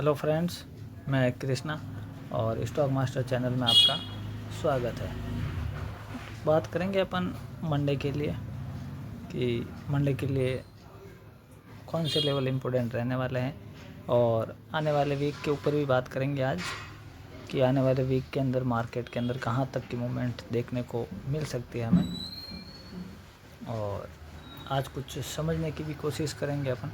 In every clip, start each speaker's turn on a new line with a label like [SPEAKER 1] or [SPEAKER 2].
[SPEAKER 1] Hello friends, मैं कृष्णा और stock master channel में आपका स्वागत है। बात करेंगे अपन मंडे के लिए कि मंडे के लिए कौन से लेवल इम्पोर्टेंट रहने वाले हैं, और आने वाले वीक के ऊपर भी बात करेंगे आज कि आने वाले वीक के अंदर मार्केट के अंदर कहाँ तक की मूवमेंट देखने को मिल सकती है हमें। और आज कुछ समझने की भी कोशिश करेंगे अपन।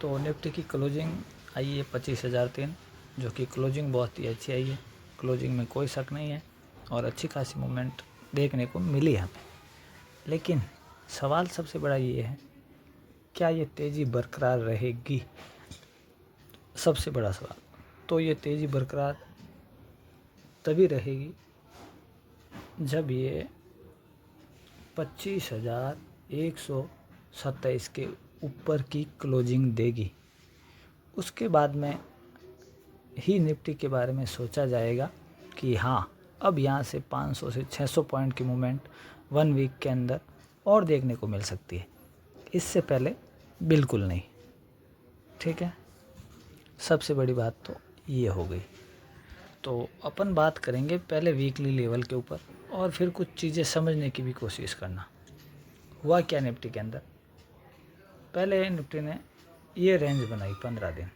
[SPEAKER 1] तो निफ्टी की क्लोजिंग आई है 25,003, जो कि क्लोजिंग बहुत ही अच्छी आई है। क्लोजिंग में कोई शक नहीं है और अच्छी खासी मूवमेंट देखने को मिली हमें। लेकिन सवाल सबसे बड़ा ये है, क्या ये तेज़ी बरकरार रहेगी? सबसे बड़ा सवाल। तो ये तेज़ी बरकरार तभी रहेगी जब ये 25,127 के ऊपर की क्लोजिंग देगी। उसके बाद में ही निफ्टी के बारे में सोचा जाएगा कि हाँ, अब यहाँ से 500 से 600 पॉइंट की मूवमेंट 1 वीक के अंदर और देखने को मिल सकती है। इससे पहले बिल्कुल नहीं। ठीक है, सबसे बड़ी बात तो ये हो गई। तो अपन बात करेंगे पहले वीकली लेवल के ऊपर और फिर कुछ चीज़ें समझने की भी कोशिश करना। हुआ क्या निफ्टी के अंदर? पहले निफ्टी ने ये रेंज बनाई 15 दिन,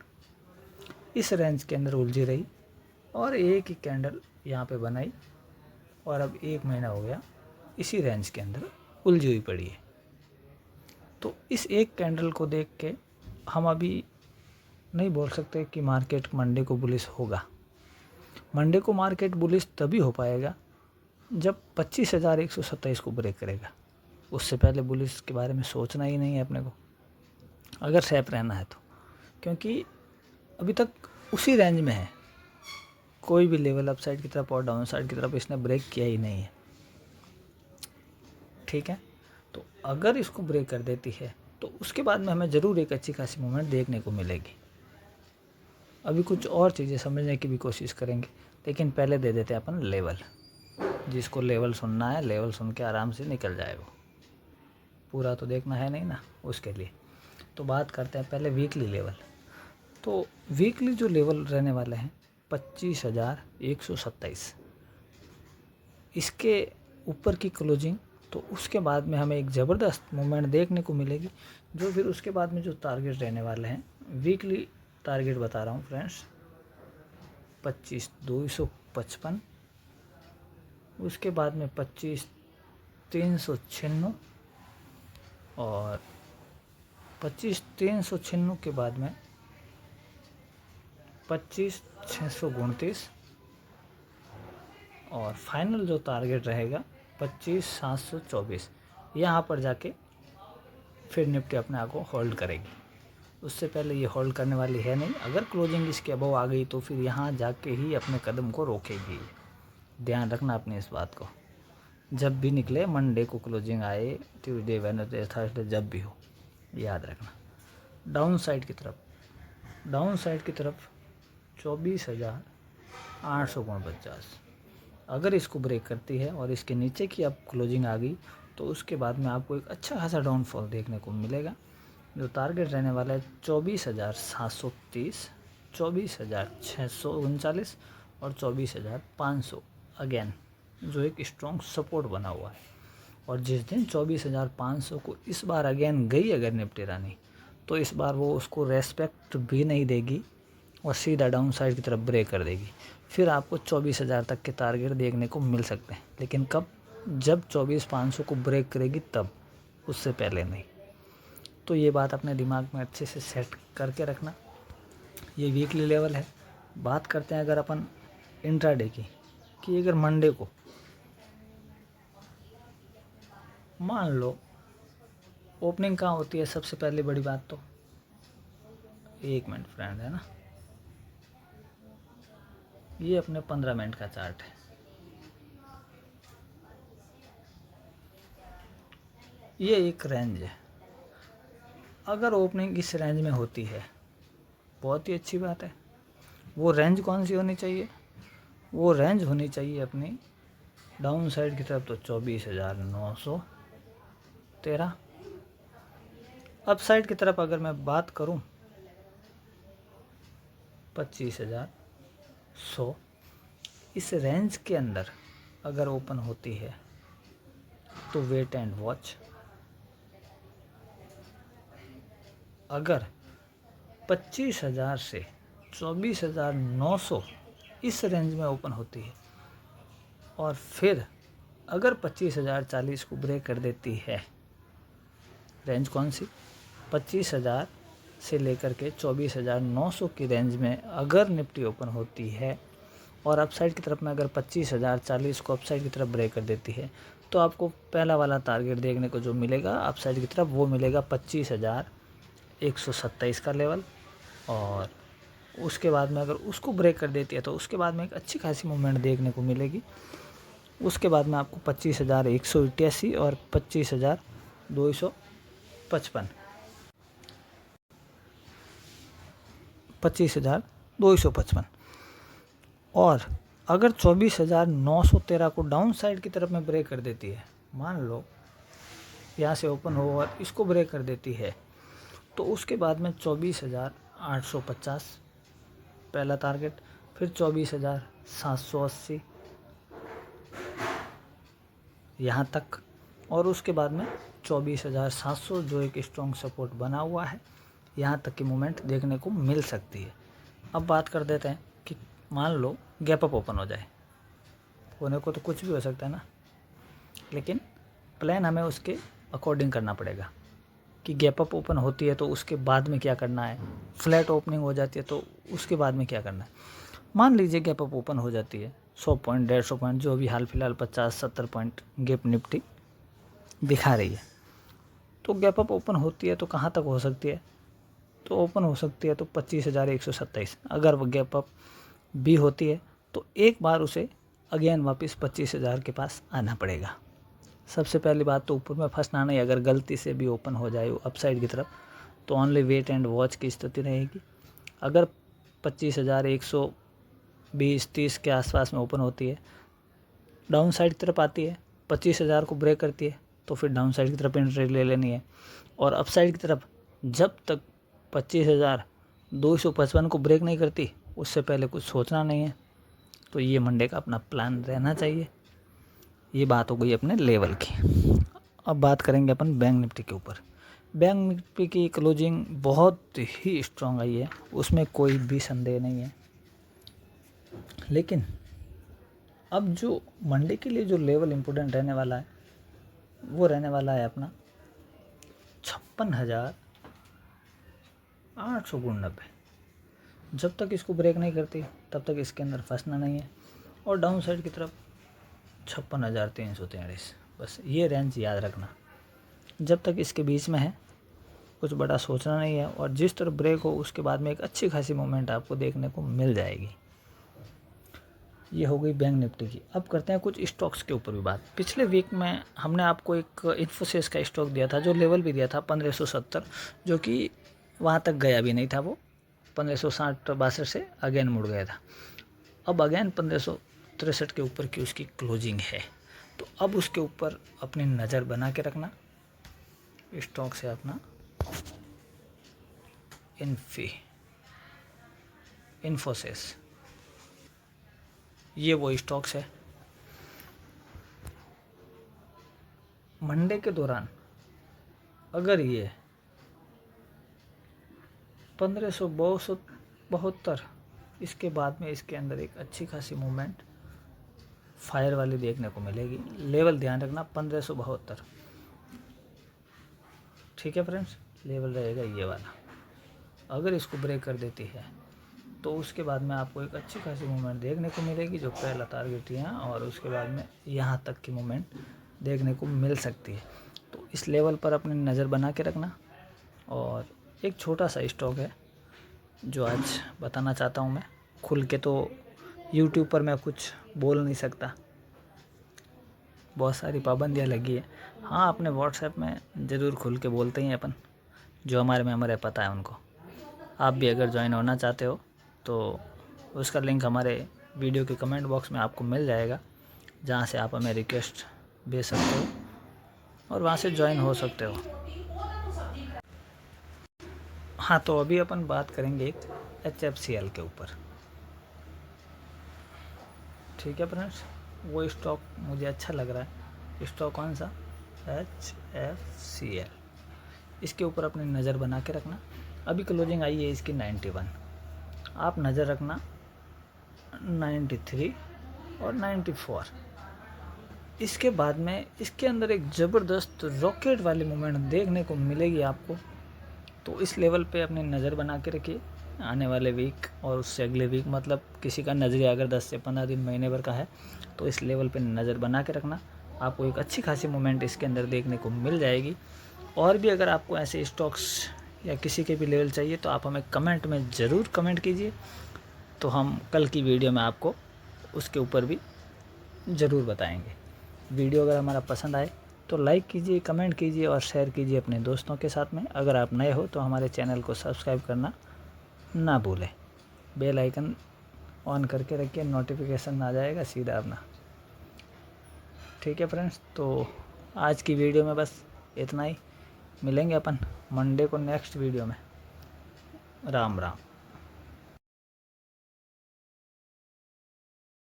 [SPEAKER 1] इस रेंज के अंदर उलझी रही और एक ही कैंडल यहाँ पे बनाई और अब 1 महीना हो गया इसी रेंज के अंदर उलझी हुई पड़ी है। तो इस एक कैंडल को देख के हम अभी नहीं बोल सकते कि मार्केट मंडे को बुलिश होगा। मंडे को मार्केट बुलिश तभी हो पाएगा जब 25,127 को ब्रेक करेगा। उससे पहले बुलिश के बारे में सोचना ही नहीं है अपने को, अगर सेफ रहना है तो, क्योंकि अभी तक उसी रेंज में है। कोई भी लेवल अप साइड की तरफ और डाउन साइड की तरफ इसने ब्रेक किया ही नहीं है। ठीक है, तो अगर इसको ब्रेक कर देती है तो उसके बाद में हमें ज़रूर एक अच्छी खासी मूवमेंट देखने को मिलेगी। अभी कुछ और चीज़ें समझने की भी कोशिश करेंगे, लेकिन पहले दे देते हैं अपन लेवल। जिसको लेवल सुनना है, लेवल सुन के आराम से निकल जाए, वो पूरा तो देखना है नहीं ना उसके लिए। तो बात करते हैं पहले वीकली लेवल। तो वीकली जो लेवल रहने वाले हैं 25,127, इसके ऊपर की क्लोजिंग, तो उसके बाद में हमें एक ज़बरदस्त मूवमेंट देखने को मिलेगी, जो फिर उसके बाद में जो टारगेट रहने वाले हैं, वीकली टारगेट बता रहा हूँ फ्रेंड्स, 25,255, उसके बाद में 25,396 और 25,396 के बाद में 25,629 और फाइनल जो टारगेट रहेगा 25,724। यहाँ पर जाके फिर निफ्टी अपने आप को होल्ड करेगी। उससे पहले ये होल्ड करने वाली है नहीं। अगर क्लोजिंग इसके अबव आ गई तो फिर यहाँ जाके ही अपने कदम को रोकेगी। ध्यान रखना अपनी इस बात को। जब भी निकले, मंडे को क्लोजिंग आए, ट्यूसडे, वेडनेसडे, थर्सडे, जब भी हो, याद रखना। डाउन साइड की तरफ 24,849, अगर इसको ब्रेक करती है और इसके नीचे की अब क्लोजिंग आ गई तो उसके बाद में आपको एक अच्छा खासा डाउनफॉल देखने को मिलेगा। जो टारगेट रहने वाला है 24,730, 24,639 और 24,500, अगेन जो एक स्ट्रॉन्ग सपोर्ट बना हुआ है। और जिस दिन 24,500 को इस बार अगेन गई अगर निफ्टी रानी, तो इस बार वो उसको रेस्पेक्ट भी नहीं देगी और सीधा डाउन साइड की तरफ ब्रेक कर देगी। फिर आपको 24,000 तक के टारगेट देखने को मिल सकते हैं, लेकिन कब? जब 24,500 को ब्रेक करेगी तब, उससे पहले नहीं। तो ये बात अपने दिमाग में अच्छे से सेट करके रखना। ये वीकली लेवल है। बात करते हैं अगर अपन इंट्राडे की, कि अगर मंडे को मान लो ओपनिंग कहाँ होती है, सबसे पहले बड़ी बात तो, 1 मिनट फ्रेंड, है ना, ये अपने 15 मिनट का चार्ट है। ये एक रेंज है। अगर ओपनिंग इस रेंज में होती है, बहुत ही अच्छी बात है। वो रेंज कौन सी होनी चाहिए? वो रेंज होनी चाहिए अपनी डाउन साइड की तरफ, तो 24,913। अप साइड की तरफ अगर मैं बात करूं 25,100। इस रेंज के अंदर अगर ओपन होती है तो वेट एंड वॉच। अगर 25,000 से 24,900 इस रेंज में ओपन होती है और फिर अगर 25,040 को ब्रेक कर देती है, रेंज कौन सी, 25,000 से लेकर के 24,900 की रेंज में अगर निफ्टी ओपन होती है और अपसाइड की तरफ में अगर 25,040 को अपसाइड की तरफ ब्रेक कर देती है, तो आपको पहला वाला टारगेट देखने को जो मिलेगा अपसाइड की तरफ वो मिलेगा 25,127 का लेवल। और उसके बाद में अगर उसको ब्रेक कर देती है तो उसके बाद में एक अच्छी खासी मूवमेंट देखने को मिलेगी। उसके बाद में आपको 25,188 और 25,255 25,255। और अगर 24,913 को डाउन साइड की तरफ में ब्रेक कर देती है, मान लो यहाँ से ओपन हो और इसको ब्रेक कर देती है, तो उसके बाद में 24,850 पहला टारगेट, फिर 24,780 यहाँ तक, और उसके बाद में 24,700 जो एक स्ट्रॉन्ग सपोर्ट बना हुआ है, यहाँ तक की मूवमेंट देखने को मिल सकती है। अब बात कर देते हैं कि मान लो गैप अप ओपन हो जाए, होने को तो कुछ भी हो सकता है ना, लेकिन प्लान हमें उसके अकॉर्डिंग करना पड़ेगा कि गैप अप ओपन होती है तो उसके बाद में क्या करना है, फ्लैट ओपनिंग हो जाती है तो उसके बाद में क्या करना है। मान लीजिए गैप अप ओपन हो जाती है 100 पॉइंट 150 पॉइंट जो भी हाल फिलहाल 50-70 पॉइंट गैप निफ्टी दिखा रही है, तो गैप अप ओपन होती है तो कहाँ तक हो सकती है, तो ओपन हो सकती है तो 25,127। अगर वो गैप अप भी होती है तो एक बार उसे अगेन वापस 25,000 के पास आना पड़ेगा। सबसे पहली बात तो ऊपर में फंसना नहीं, अगर गलती से भी ओपन हो जाए अपसाइड की तरफ तो ओनली वेट एंड वॉच की स्थिति रहेगी। अगर 25,120-30 के आसपास में ओपन होती है, डाउन साइड की तरफ आती है, 25,000 को ब्रेक करती है, तो फिर डाउन साइड की तरफ एंट्री ले लेनी है। और अप साइड की तरफ जब तक 25,255 को ब्रेक नहीं करती उससे पहले कुछ सोचना नहीं है। तो ये मंडे का अपना प्लान रहना चाहिए। ये बात हो गई अपने लेवल की। अब बात करेंगे अपन बैंक निफ्टी के ऊपर। बैंक निफ्टी की क्लोजिंग बहुत ही स्ट्रॉन्ग आई है, उसमें कोई भी संदेह नहीं है। लेकिन अब जो मंडे के लिए जो लेवल इम्पोर्टेंट रहने वाला है वो रहने वाला है अपना 56,890। जब तक इसको ब्रेक नहीं करती तब तक इसके अंदर फंसना नहीं है। और डाउन साइड की तरफ 56,343, बस ये रेंज याद रखना। जब तक इसके बीच में है कुछ बड़ा सोचना नहीं है, और जिस तरफ ब्रेक हो उसके बाद में एक अच्छी खासी मूवमेंट आपको देखने को मिल जाएगी। ये हो गई बैंक निफ्टी की। अब करते हैं कुछ स्टॉक्स के ऊपर भी बात। पिछले वीक में हमने आपको एक इन्फोसिस का स्टॉक दिया था जो लेवल भी दिया था 1570, जो कि वहाँ तक गया भी नहीं था, वो 1560-62 से अगेन मुड़ गया था। अब अगेन 1563 के ऊपर की उसकी क्लोजिंग है, तो अब उसके ऊपर अपनी नज़र बना के रखना। स्टॉक से अपना इन्फोसिस, ये वो स्टॉक्स है। मंडे के दौरान अगर ये 1572 इसके बाद में इसके अंदर एक अच्छी खासी मूवमेंट फायर वाली देखने को मिलेगी। लेवल ध्यान रखना 1572, ठीक है फ्रेंड्स, लेवल रहेगा ये वाला। अगर इसको ब्रेक कर देती है तो उसके बाद में आपको एक अच्छी खासी मूवमेंट देखने को मिलेगी, जो पहला टारगेट यहाँ और उसके बाद में यहाँ तक की मूवमेंट देखने को मिल सकती है। तो इस लेवल पर अपनी नज़र बना के रखना। और एक छोटा सा स्टॉक है जो आज बताना चाहता हूँ मैं, खुल के तो यूट्यूब पर मैं कुछ बोल नहीं सकता, बहुत सारी पाबंदियाँ लगी है। हाँ, अपने व्हाट्सएप में ज़रूर खुल के बोलते ही अपन, जो हमारे मेंबर है पता है उनको। आप भी अगर ज्वाइन होना चाहते हो तो उसका लिंक हमारे वीडियो के कमेंट बॉक्स में आपको मिल जाएगा, जहाँ से आप हमें रिक्वेस्ट भेज सकते हो और वहाँ से ज्वाइन हो सकते हो। हाँ, तो अभी अपन बात करेंगे एक HFCL के ऊपर। ठीक है फ्रेंड्स, वो स्टॉक मुझे अच्छा लग रहा है। स्टॉक कौन सा? HFCL। इसके ऊपर अपनी नज़र बना के रखना। अभी क्लोजिंग आई है इसकी 91, आप नज़र रखना 93 और 94। इसके बाद में इसके अंदर एक ज़बरदस्त रॉकेट वाली मूवमेंट देखने को मिलेगी आपको, तो इस लेवल पे अपनी नज़र बना के रखिए। आने वाले वीक और उससे अगले वीक, मतलब किसी का नज़रिया अगर 10 से 15 दिन, महीने भर का है, तो इस लेवल पे नज़र बना के रखना। आपको एक अच्छी खासी मूवमेंट इसके अंदर देखने को मिल जाएगी। और भी अगर आपको ऐसे स्टॉक्स या किसी के भी लेवल चाहिए तो आप हमें कमेंट में ज़रूर कमेंट कीजिए, तो हम कल की वीडियो में आपको उसके ऊपर भी ज़रूर बताएंगे। वीडियो अगर हमारा पसंद आए तो लाइक कीजिए, कमेंट कीजिए और शेयर कीजिए अपने दोस्तों के साथ में। अगर आप नए हो तो हमारे चैनल को सब्सक्राइब करना ना भूलें। बेल आइकन ऑन करके रखिए, नोटिफिकेशन आ जाएगा सीधा अपना। ठीक है फ्रेंड्स, तो आज की वीडियो में बस इतना ही। मिलेंगे अपन मंडे को नेक्स्ट वीडियो में। राम राम।